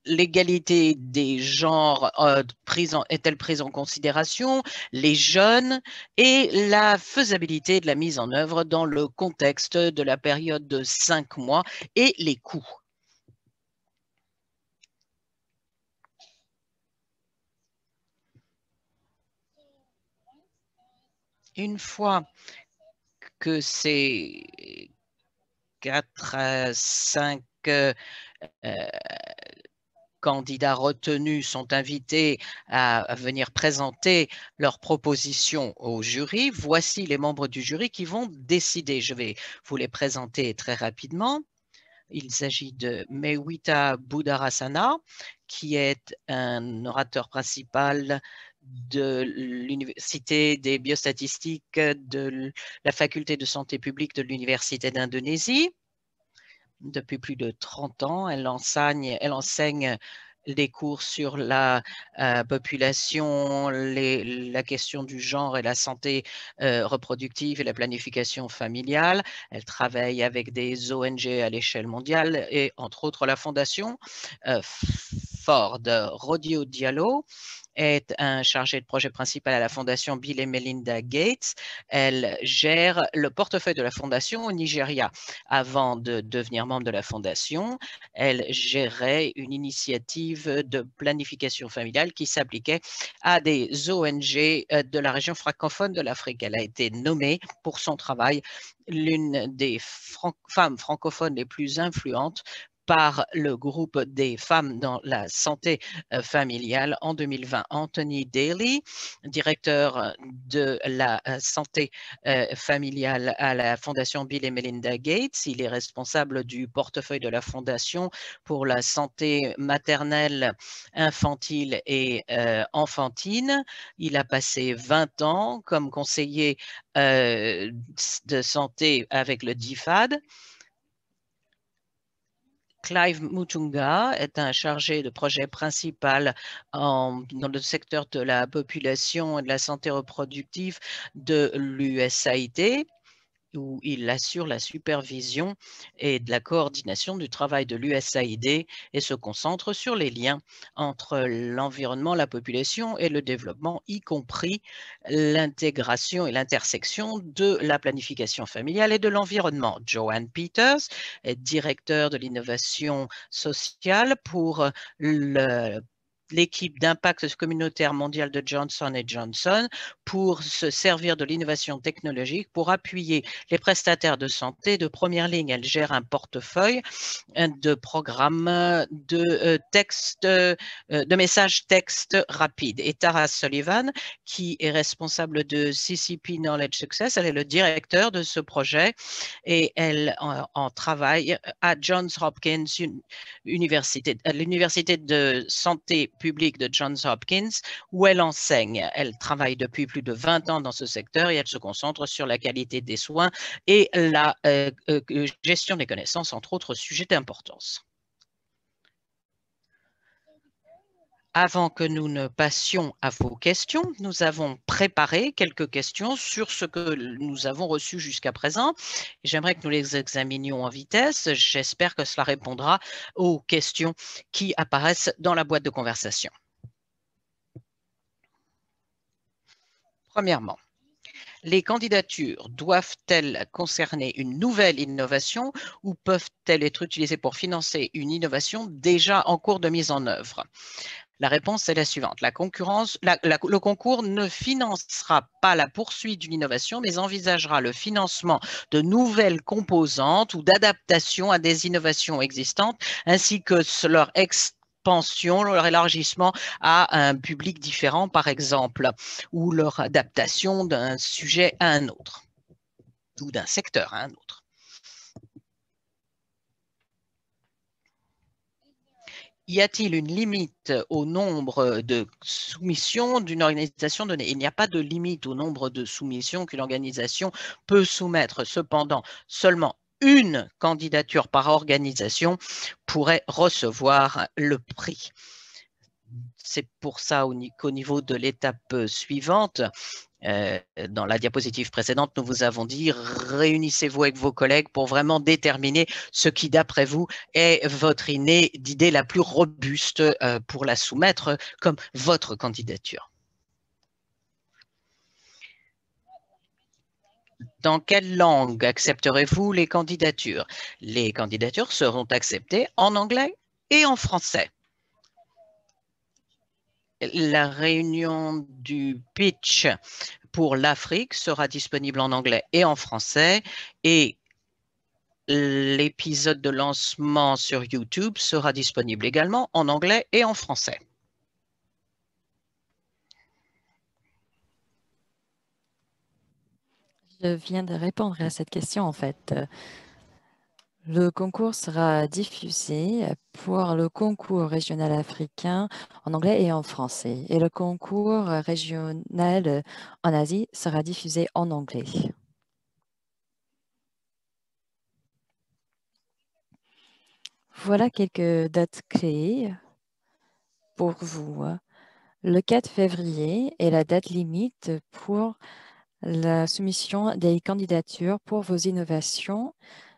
l'égalité des genres est-elle prise en considération, les jeunes et la faisabilité de la mise en œuvre dans le contexte de la période de 5 mois et les coûts. Une fois que ces 4 à 5 candidats retenus sont invités à venir présenter leurs propositions au jury, voici les membres du jury qui vont décider. Je vais vous les présenter très rapidement. Il s'agit de Mewita Budarasana, qui est un orateur principal de l'Université des biostatistiques de la Faculté de santé publique de l'Université d'Indonésie. Depuis plus de 30 ans, elle enseigne des cours sur la population, la question du genre et la santé reproductive et la planification familiale. Elle travaille avec des ONG à l'échelle mondiale et entre autres la fondation Ford. Rodio Diallo est un chargé de projet principal à la fondation Bill et Melinda Gates. Elle gère le portefeuille de la fondation au Nigeria. Avant de devenir membre de la fondation, elle gérait une initiative de planification familiale qui s'appliquait à des ONG de la région francophone de l'Afrique. Elle a été nommée pour son travail l'une des femmes francophones les plus influentes par le groupe des femmes dans la santé familiale en 2020. Anthony Daly, directeur de la santé familiale à la Fondation Bill et Melinda Gates. Il est responsable du portefeuille de la Fondation pour la santé maternelle, infantile et enfantine. Il a passé 20 ans comme conseiller de santé avec le DFAD. Clive Mutunga est un chargé de projet principal dans le secteur de la population et de la santé reproductive de l'USAID, où il assure la supervision et de la coordination du travail de l'USAID et se concentre sur les liens entre l'environnement, la population et le développement, y compris l'intégration et l'intersection de la planification familiale et de l'environnement. Joanne Peters est directeur de l'innovation sociale pour l'équipe d'impact communautaire mondiale de Johnson & Johnson pour se servir de l'innovation technologique pour appuyer les prestataires de santé de première ligne. Elle gère un portefeuille de programmes de messages texte rapides. Et Tara Sullivan, qui est responsable de CCP Knowledge Success, elle est le directeur de ce projet et elle en travaille à Johns Hopkins University, à l'université de santé publique de Johns Hopkins, où elle enseigne. Elle travaille depuis plus de 20 ans dans ce secteur et elle se concentre sur la qualité des soins et la gestion des connaissances, entre autres sujets d'importance. Avant que nous ne passions à vos questions, nous avons préparé quelques questions sur ce que nous avons reçu jusqu'à présent. J'aimerais que nous les examinions en vitesse. J'espère que cela répondra aux questions qui apparaissent dans la boîte de conversation. Premièrement, les candidatures doivent-elles concerner une nouvelle innovation ou peuvent-elles être utilisées pour financer une innovation déjà en cours de mise en œuvre? La réponse est la suivante. Le concours ne financera pas la poursuite d'une innovation, mais envisagera le financement de nouvelles composantes ou d'adaptations à des innovations existantes, ainsi que leur expansion, leur élargissement à un public différent, par exemple, ou leur adaptation d'un sujet à un autre, ou d'un secteur à un autre. Y a-t-il une limite au nombre de soumissions d'une organisation donnée? Il n'y a pas de limite au nombre de soumissions qu'une organisation peut soumettre. Cependant, seulement une candidature par organisation pourrait recevoir le prix. C'est pour ça qu'au niveau de l'étape suivante, Dans la diapositive précédente, nous vous avons dit réunissez-vous avec vos collègues pour vraiment déterminer ce qui, d'après vous, est votre idée la plus robuste pour la soumettre comme votre candidature. Dans quelle langue accepterez-vous les candidatures? Les candidatures seront acceptées en anglais et en français. La réunion du pitch pour l'Afrique sera disponible en anglais et en français, et l'épisode de lancement sur YouTube sera disponible également en anglais et en français. Je viens de répondre à cette question en fait. Le concours sera diffusé pour le concours régional africain en anglais et en français. Et le concours régional en Asie sera diffusé en anglais. Voilà quelques dates clés pour vous. Le 4 février est la date limite pour la soumission des candidatures pour vos innovations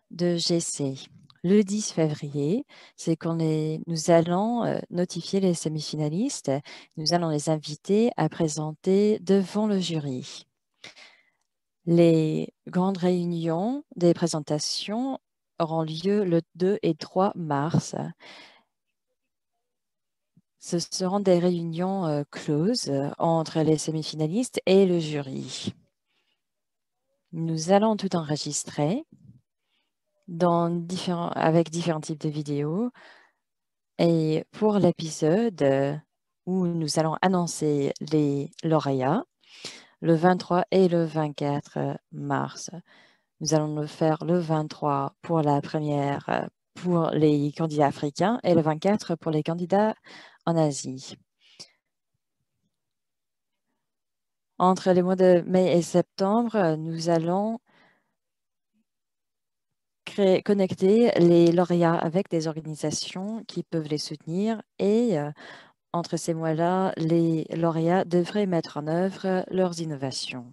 de GC. Le 10 février, c'est quand nous allons notifier les semi-finalistes. Nous allons les inviter à présenter devant le jury. Les grandes réunions des présentations auront lieu le 2 et 3 mars. Ce seront des réunions closes entre les semi-finalistes et le jury. Nous allons tout enregistrer avec différents types de vidéos. Et pour l'épisode où nous allons annoncer les lauréats, le 23 et le 24 mars, nous allons le faire le 23 pour la première pour les candidats africains et le 24 pour les candidats en Asie. Entre les mois de mai et septembre, nous allons connecter les lauréats avec des organisations qui peuvent les soutenir, et entre ces mois-là, les lauréats devraient mettre en œuvre leurs innovations.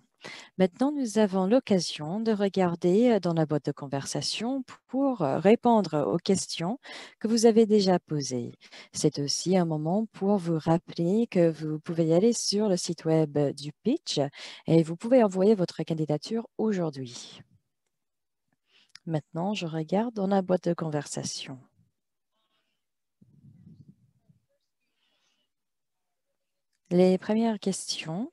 Maintenant, nous avons l'occasion de regarder dans la boîte de conversation pour répondre aux questions que vous avez déjà posées. C'est aussi un moment pour vous rappeler que vous pouvez aller sur le site web du pitch et vous pouvez envoyer votre candidature aujourd'hui. Maintenant, je regarde dans la boîte de conversation. Les premières questions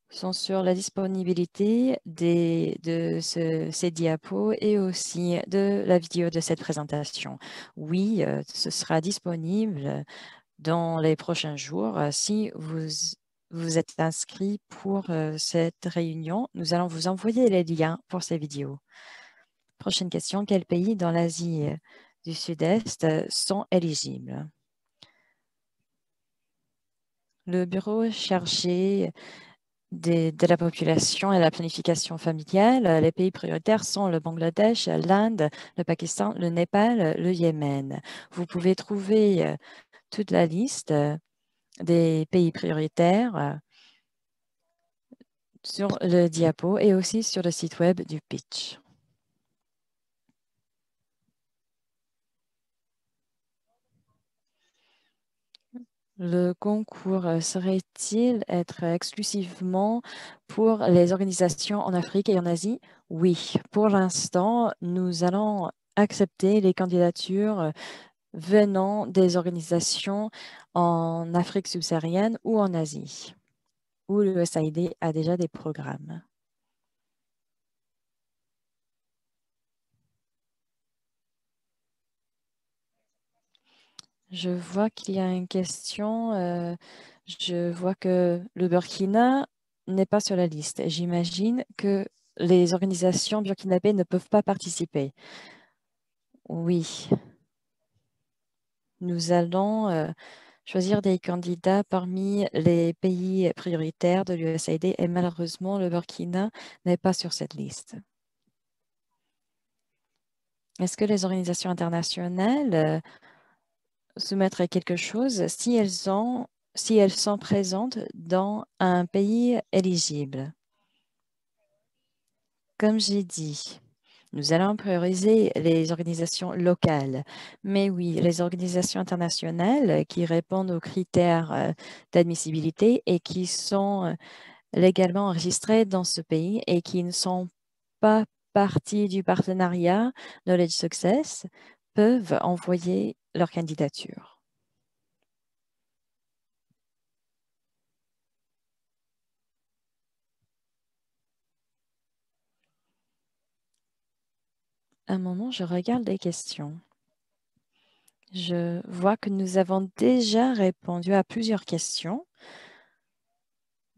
sont sur la disponibilité de ces diapos et aussi de la vidéo de cette présentation. Oui, ce sera disponible dans les prochains jours. Si vous êtes inscrit pour cette réunion, nous allons vous envoyer les liens pour ces vidéos. Prochaine question, quels pays dans l'Asie du Sud-Est sont éligibles? Le bureau chargé de la population et la planification familiale, les pays prioritaires sont le Bangladesh, l'Inde, le Pakistan, le Népal, le Yémen. Vous pouvez trouver toute la liste des pays prioritaires sur le diapo et aussi sur le site web du pitch. Le concours serait-il être exclusivement pour les organisations en Afrique et en Asie? Oui, pour l'instant, nous allons accepter les candidatures venant des organisations en Afrique subsaharienne ou en Asie, où l'USAID a déjà des programmes. Je vois qu'il y a une question. Je vois que le Burkina n'est pas sur la liste. J'imagine que les organisations burkinabées ne peuvent pas participer. Oui. Nous allons choisir des candidats parmi les pays prioritaires de l'USAID et malheureusement, le Burkina n'est pas sur cette liste. Est-ce que les organisations internationales soumettraient quelque chose si elles ont si elles sont présentes dans un pays éligible. Comme j'ai dit, nous allons prioriser les organisations locales. Mais oui, les organisations internationales qui répondent aux critères d'admissibilité et qui sont légalement enregistrées dans ce pays et qui ne sont pas partie du partenariat Knowledge Success peuvent envoyer leur candidature. Un moment, je regarde les questions. Je vois que nous avons déjà répondu à plusieurs questions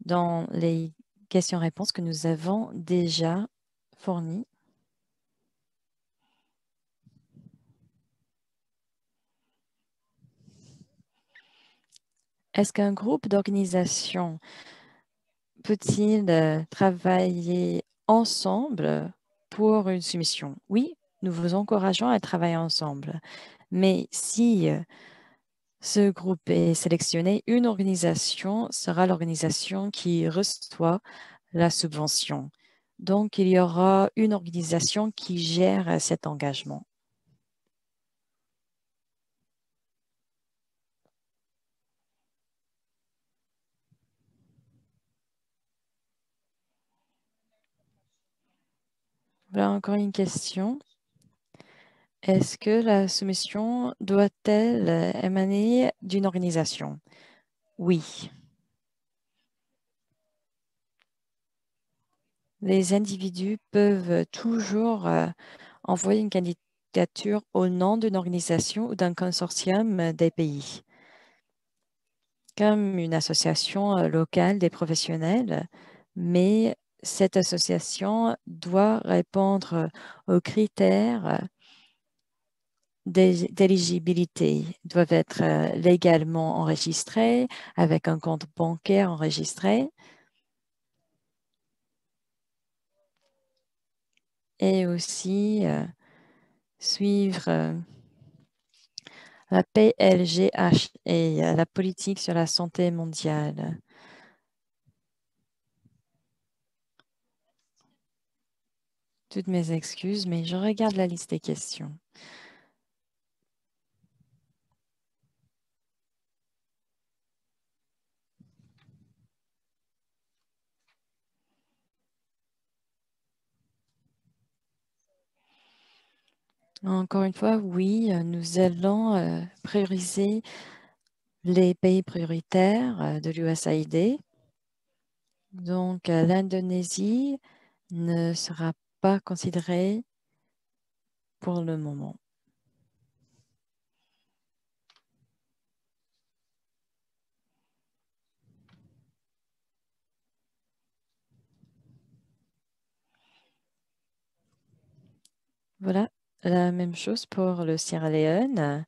dans les questions-réponses que nous avons déjà fournies. Est-ce qu'un groupe d'organisations peut-il travailler ensemble pour une soumission? Oui, nous vous encourageons à travailler ensemble. Mais si ce groupe est sélectionné, une organisation sera l'organisation qui reçoit la subvention. Donc, il y aura une organisation qui gère cet engagement. Voilà encore une question. Est-ce que la soumission doit-elle émaner d'une organisation? Oui. Les individus peuvent toujours envoyer une candidature au nom d'une organisation ou d'un consortium des pays, comme une association locale des professionnels, mais cette association doit répondre aux critères d'éligibilité, doivent être légalement enregistrés, avec un compte bancaire enregistré, et aussi suivre la PLGH et la politique sur la santé mondiale. Toutes mes excuses, mais je regarde la liste des questions. Encore une fois, oui, nous allons prioriser les pays prioritaires de l'USAID. Donc, l'Indonésie ne sera pas considérée pour le moment. Voilà, la même chose pour le Sierra Leone.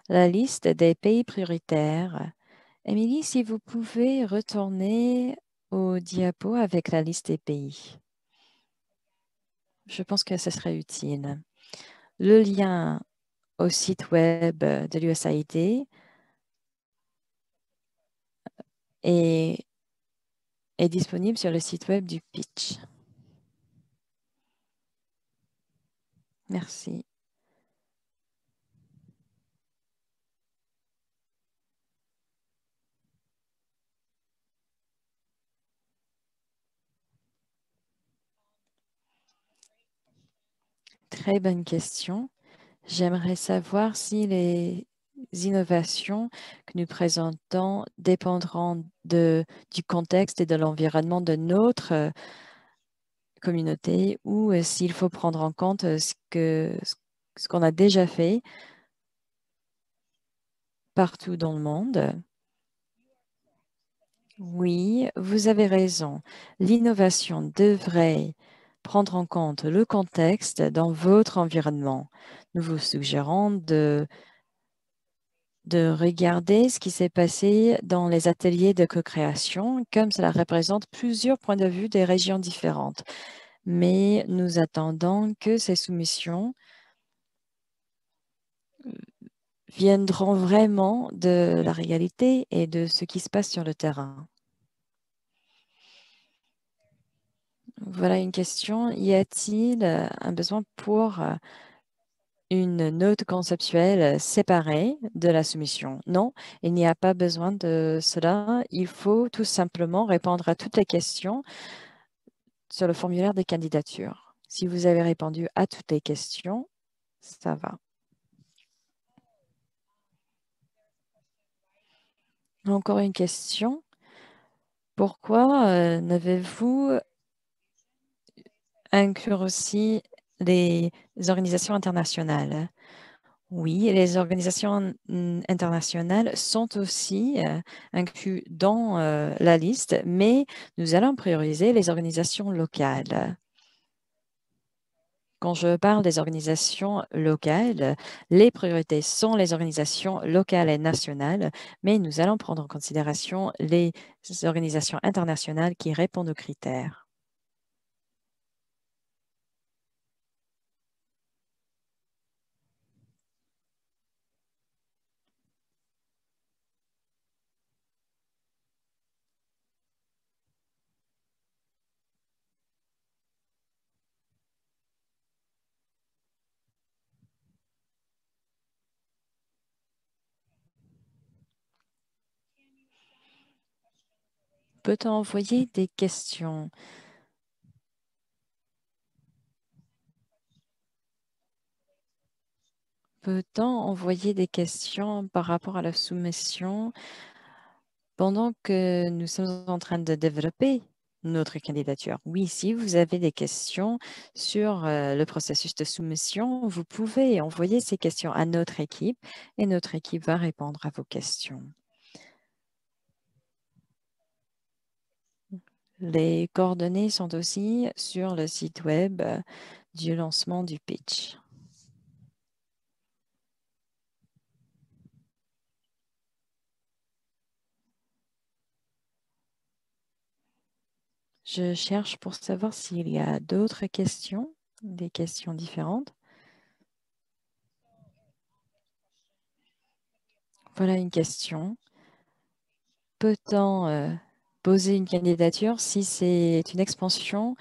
La liste des pays prioritaires. Émilie, si vous pouvez retourner au diapo avec la liste des pays. Je pense que ce serait utile. Le lien au site web de l'USAID est disponible sur le site web du pitch. Merci. Très bonne question. J'aimerais savoir si les innovations que nous présentons dépendront du contexte et de l'environnement de notre communauté ou s'il faut prendre en compte ce qu'on a déjà fait partout dans le monde. Oui, vous avez raison. L'innovation devrait prendre en compte le contexte dans votre environnement. Nous vous suggérons de regarder ce qui s'est passé dans les ateliers de co-création, comme cela représente plusieurs points de vue des régions différentes. Mais nous attendons que ces soumissions viendront vraiment de la réalité et de ce qui se passe sur le terrain. Voilà une question. Y a-t-il un besoin pour une note conceptuelle séparée de la soumission? Non, il n'y a pas besoin de cela. Il faut tout simplement répondre à toutes les questions sur le formulaire de candidature. Si vous avez répondu à toutes les questions, ça va. Encore une question. Pourquoi n'avez-vous inclure aussi les organisations internationales? Oui, les organisations internationales sont aussi incluses dans la liste, mais nous allons prioriser les organisations locales. Quand je parle des organisations locales, les priorités sont les organisations locales et nationales, mais nous allons prendre en considération les organisations internationales qui répondent aux critères. Peut-on envoyer des questions? Peut-on envoyer des questions par rapport à la soumission pendant que nous sommes en train de développer notre candidature? Oui, si vous avez des questions sur le processus de soumission, vous pouvez envoyer ces questions à notre équipe et notre équipe va répondre à vos questions. Les coordonnées sont aussi sur le site web du lancement du pitch. Je cherche pour savoir s'il y a d'autres questions, des questions différentes. Voilà une question. Peut-on poser une candidature si c'est une expansion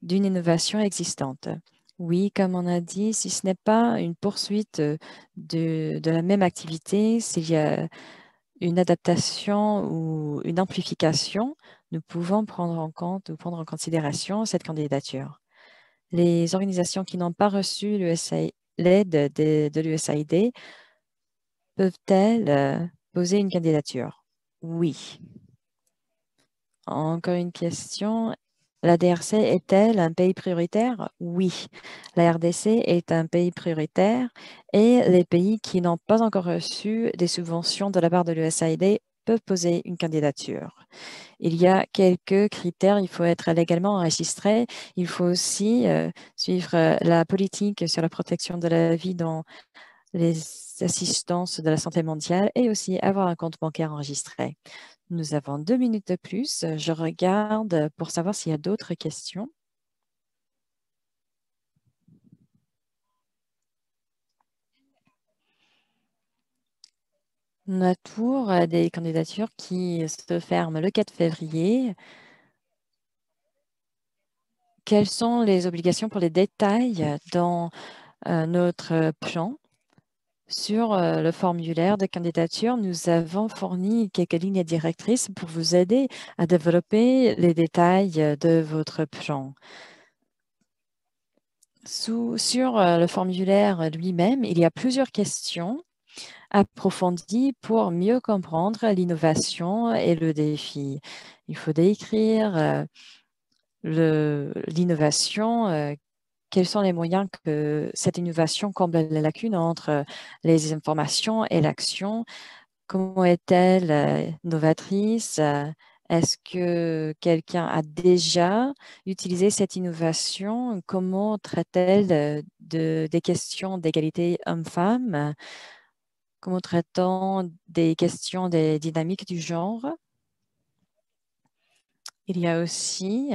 d'une innovation existante? Oui, comme on a dit, si ce n'est pas une poursuite de la même activité, s'il y a une adaptation ou une amplification, nous pouvons prendre en compte ou prendre en considération cette candidature. Les organisations qui n'ont pas reçu l'aide de l'USAID peuvent-elles poser une candidature? Oui. Encore une question. La DRC est-elle un pays prioritaire? Oui. La RDC est un pays prioritaire et les pays qui n'ont pas encore reçu des subventions de la part de l'USAID peuvent poser une candidature. Il y a quelques critères. Il faut être légalement enregistré. Il faut aussi suivre la politique sur la protection de la vie dans les assistances de la santé mondiale et aussi avoir un compte bancaire enregistré. Nous avons 2 minutes de plus. Je regarde pour savoir s'il y a d'autres questions. La tour des candidatures qui se ferme le 4 février. Quelles sont les obligations pour les détails dans notre plan? Sur le formulaire de candidature, nous avons fourni quelques lignes directrices pour vous aider à développer les détails de votre plan. Sur le formulaire lui-même, il y a plusieurs questions approfondies pour mieux comprendre l'innovation et le défi. Il faut décrire l'innovation, quels sont les moyens que cette innovation comble les lacunes entre les informations et l'action? Comment est-elle novatrice? Est-ce que quelqu'un a déjà utilisé cette innovation? Comment traite-t-elle des questions d'égalité homme-femme? Comment traite-t-on des questions des dynamiques du genre? Il y a aussi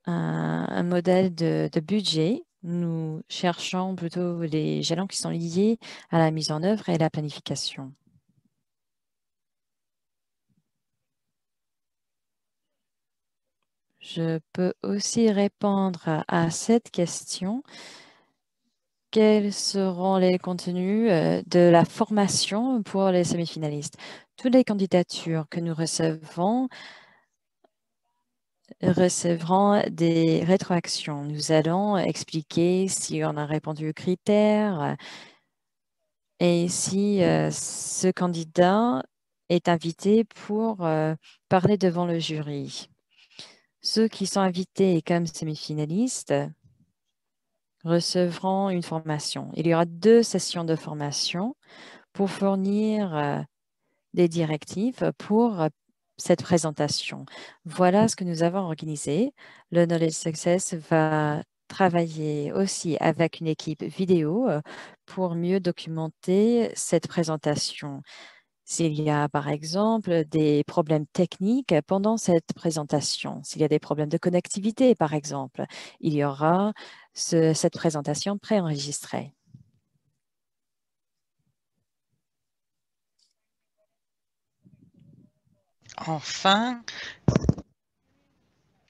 un modèle de budget Nous cherchons plutôt les jalons qui sont liés à la mise en œuvre et la planification. Je peux aussi répondre à cette question. Quels seront les contenus de la formation pour les semi-finalistes? Toutes les candidatures que nous recevront recevront des rétroactions. Nous allons expliquer si on a répondu aux critères et si ce candidat est invité pour parler devant le jury. Ceux qui sont invités comme semi-finalistes recevront une formation. Il y aura 2 sessions de formation pour fournir des directives pour cette présentation. Voilà ce que nous avons organisé. Le Knowledge Success va travailler aussi avec une équipe vidéo pour mieux documenter cette présentation. S'il y a, par exemple, des problèmes techniques pendant cette présentation, s'il y a des problèmes de connectivité, par exemple, il y aura cette présentation préenregistrée. Enfin,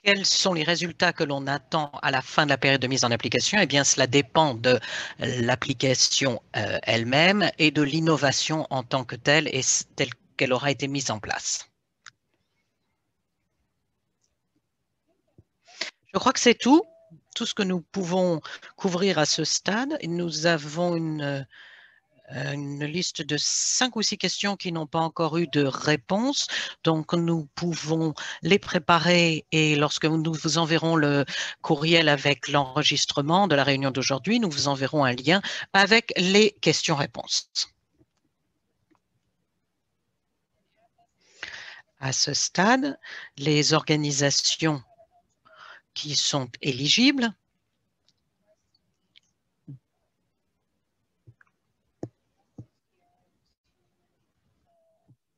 quels sont les résultats que l'on attend à la fin de la période de mise en application? Eh bien, cela dépend de l'application elle-même et de l'innovation en tant que telle et telle qu'elle aura été mise en place. Je crois que c'est tout ce que nous pouvons couvrir à ce stade. Nous avons une liste de 5 ou 6 questions qui n'ont pas encore eu de réponse. Donc, nous pouvons les préparer et lorsque nous vous enverrons le courriel avec l'enregistrement de la réunion d'aujourd'hui, nous vous enverrons un lien avec les questions-réponses. À ce stade, les organisations qui sont éligibles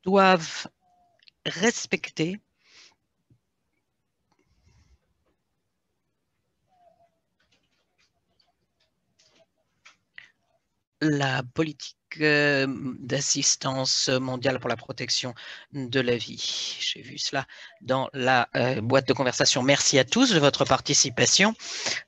doivent respecter la politique d'assistance mondiale pour la protection de la vie. J'ai vu cela dans la boîte de conversation. Merci à tous de votre participation.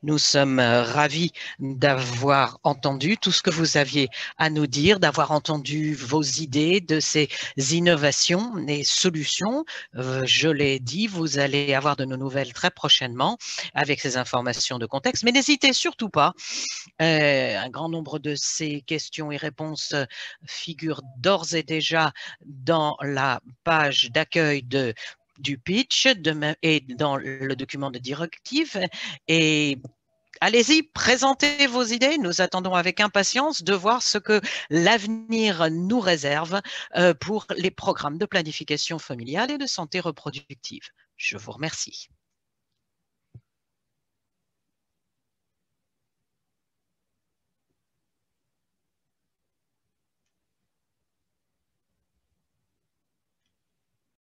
Nous sommes ravis d'avoir entendu tout ce que vous aviez à nous dire, d'avoir entendu vos idées de ces innovations et solutions. Je l'ai dit, vous allez avoir de nos nouvelles très prochainement avec ces informations de contexte, mais n'hésitez surtout pas. Un grand nombre de ces questions et réponses figurent d'ores et déjà dans la page d'accueil du pitch et dans le document de directive. Et allez-y, présentez vos idées. Nous attendons avec impatience de voir ce que l'avenir nous réserve pour les programmes de planification familiale et de santé reproductive. Je vous remercie.